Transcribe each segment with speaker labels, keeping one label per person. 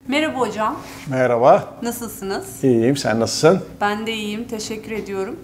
Speaker 1: Merhaba hocam.
Speaker 2: Merhaba.
Speaker 1: Nasılsınız?
Speaker 2: İyiyim, sen nasılsın?
Speaker 1: Ben de iyiyim, teşekkür ediyorum.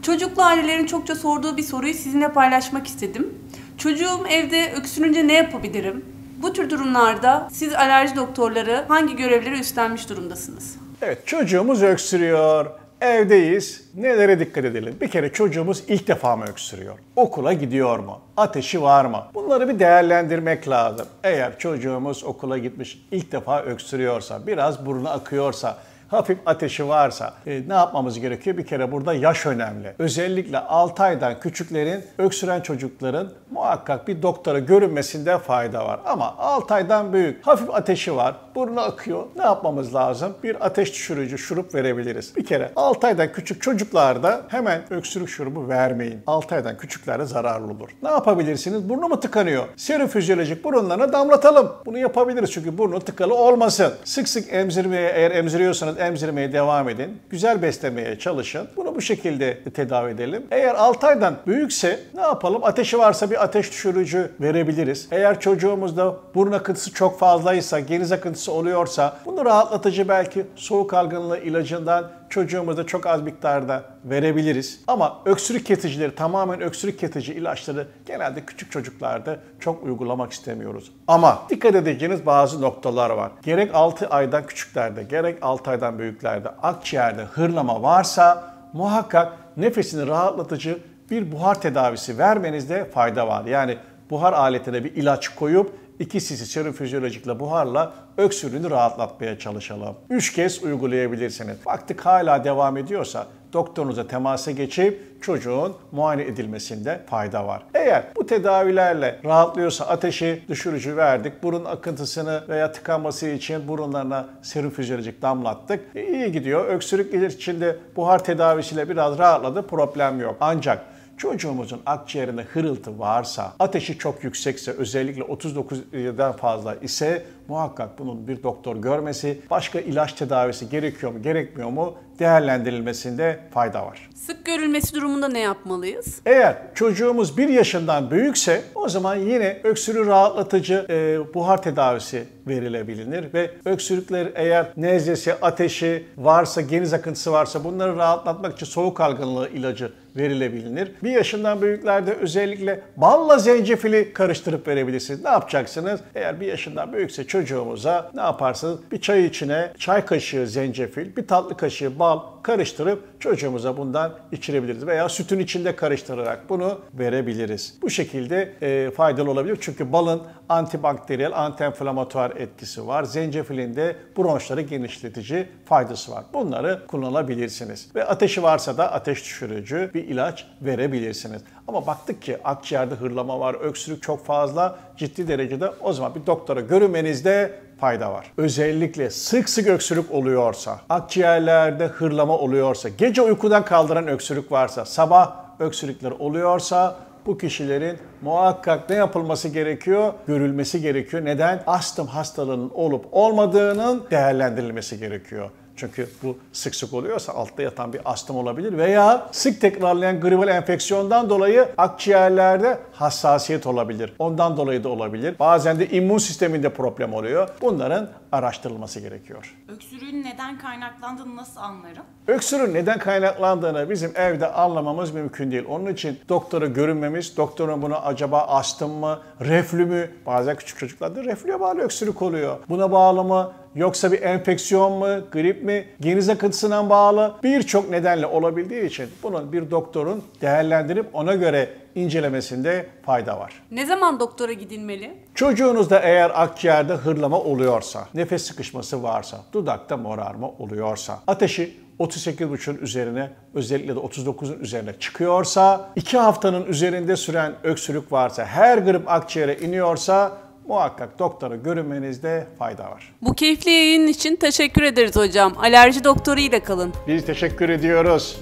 Speaker 1: Çocuklu ailelerin çokça sorduğu bir soruyu sizinle paylaşmak istedim. Çocuğum evde öksürünce ne yapabilirim? Bu tür durumlarda siz alerji doktorları hangi görevleri üstlenmiş durumdasınız?
Speaker 2: Evet, çocuğumuz öksürüyor. Evdeyiz. Nelere dikkat edelim? Bir kere çocuğumuz ilk defa mı öksürüyor? Okula gidiyor mu? Ateşi var mı? Bunları bir değerlendirmek lazım. Eğer çocuğumuz okula gitmiş, ilk defa öksürüyorsa, biraz burnu akıyorsa, hafif ateşi varsa ne yapmamız gerekiyor? Bir kere burada yaş önemli. Özellikle 6 aydan küçüklerin, öksüren çocukların muhakkak bir doktora görünmesinde fayda var. Ama 6 aydan büyük, hafif ateşi var, burnu akıyor. Ne yapmamız lazım? Bir ateş düşürücü şurup verebiliriz. Bir kere 6 aydan küçük çocuklarda hemen öksürük şurubu vermeyin. 6 aydan küçüklerde zararlı olur. Ne yapabilirsiniz? Burnu mu tıkanıyor? Serum fizyolojik burunlarına damlatalım. Bunu yapabiliriz çünkü burnu tıkalı olmasın. Sık sık emzirmeye, eğer emziriyorsanız emzirmeye devam edin. Güzel beslemeye çalışın. Bunu bu şekilde tedavi edelim. Eğer 6 aydan büyükse ne yapalım? Ateşi varsa bir ateş düşürücü verebiliriz. Eğer çocuğumuzda burun akıntısı çok fazlaysa, geniz akıntısı oluyorsa bunu rahatlatıcı belki soğuk algınlığı ilacından çocuğumuza çok az miktarda verebiliriz. Ama öksürük kesicileri, tamamen öksürük kesici ilaçları genelde küçük çocuklarda çok uygulamak istemiyoruz. Ama dikkat edeceğiniz bazı noktalar var. Gerek 6 aydan küçüklerde, gerek 6 aydan büyüklerde akciğerde hırlama varsa muhakkak nefesini rahatlatıcı bir buhar tedavisi vermenizde fayda var. Yani buhar aletine bir ilaç koyup 2 cc serum fizyolojikle buharla öksürüğünü rahatlatmaya çalışalım. 3 kez uygulayabilirsiniz. Baktık hala devam ediyorsa doktorunuza temasa geçip çocuğun muayene edilmesinde fayda var. Eğer bu tedavilerle rahatlıyorsa ateşi düşürücü verdik, burun akıntısını veya tıkanması için burunlarına serum fizyolojik damlattık. İyi gidiyor. Öksürük içinde buhar tedavisiyle biraz rahatladı, problem yok. Ancak çocuğumuzun akciğerinde hırıltı varsa, ateşi çok yüksekse, özellikle 39'dan fazla ise muhakkak bunun bir doktor görmesi, başka ilaç tedavisi gerekiyor mu, gerekmiyor mu değerlendirilmesinde fayda var.
Speaker 1: Sık görülmesi durumunda ne yapmalıyız?
Speaker 2: Eğer çocuğumuz 1 yaşından büyükse o zaman yine öksürüğü rahatlatıcı buhar tedavisi verilebilir ve öksürükler eğer nezlesi, ateşi varsa, geniz akıntısı varsa bunları rahatlatmak için soğuk algınlığı ilacı verilebilir. 1 yaşından büyüklerde özellikle balla zencefili karıştırıp verebilirsiniz. Ne yapacaksınız? Eğer 1 yaşından büyükse çocuğumuza ne yaparsınız? Bir çay içine çay kaşığı zencefil, bir tatlı kaşığı bal karıştırıp çocuğumuza bundan içirebiliriz. Veya sütün içinde karıştırarak bunu verebiliriz. Bu şekilde faydalı olabilir. Çünkü balın antibakteriyel, antiinflamatuar etkisi var. Zencefilin de bronşları genişletici faydası var. Bunları kullanabilirsiniz. Ve ateşi varsa da ateş düşürücü bir ilaç verebilirsiniz. Ama baktık ki akciğerde hırlama var, öksürük çok fazla, ciddi derecede, o zaman bir doktora görünmenizde fayda var. Özellikle sık sık öksürük oluyorsa, akciğerlerde hırlama oluyorsa, gece uykudan kaldıran öksürük varsa, sabah öksürükler oluyorsa bu kişilerin muhakkak ne yapılması gerekiyor? Görülmesi gerekiyor. Neden? Astım hastalığının olup olmadığının değerlendirilmesi gerekiyor. Çünkü bu sık sık oluyorsa altta yatan bir astım olabilir veya sık tekrarlayan gribal enfeksiyondan dolayı akciğerlerde hassasiyet olabilir. Ondan dolayı da olabilir. Bazen de immün sisteminde problem oluyor. Bunların araştırılması gerekiyor.
Speaker 3: Öksürüğün neden kaynaklandığını nasıl anlarım?
Speaker 2: Öksürüğün neden kaynaklandığını bizim evde anlamamız mümkün değil. Onun için doktora görünmemiz, doktorun buna acaba astım mı, reflü mü? Bazen küçük çocuklarda reflüye bağlı öksürük oluyor. Buna bağlı mı? Yoksa bir enfeksiyon mu, grip mi, geniz akıntısına bağlı birçok nedenle olabildiği için bunun bir doktorun değerlendirip ona göre incelemesinde fayda var.
Speaker 1: Ne zaman doktora gidilmeli?
Speaker 2: Çocuğunuzda eğer akciğerde hırlama oluyorsa, nefes sıkışması varsa, dudakta morarma oluyorsa, ateşi 38,5'un üzerine, özellikle de 39'un üzerine çıkıyorsa, 2 haftanın üzerinde süren öksürük varsa, her grip akciğere iniyorsa muhakkak doktora görünmenizde fayda var.
Speaker 1: Bu keyifli yayın için teşekkür ederiz hocam. Alerji doktoru ile kalın.
Speaker 2: Biz teşekkür ediyoruz.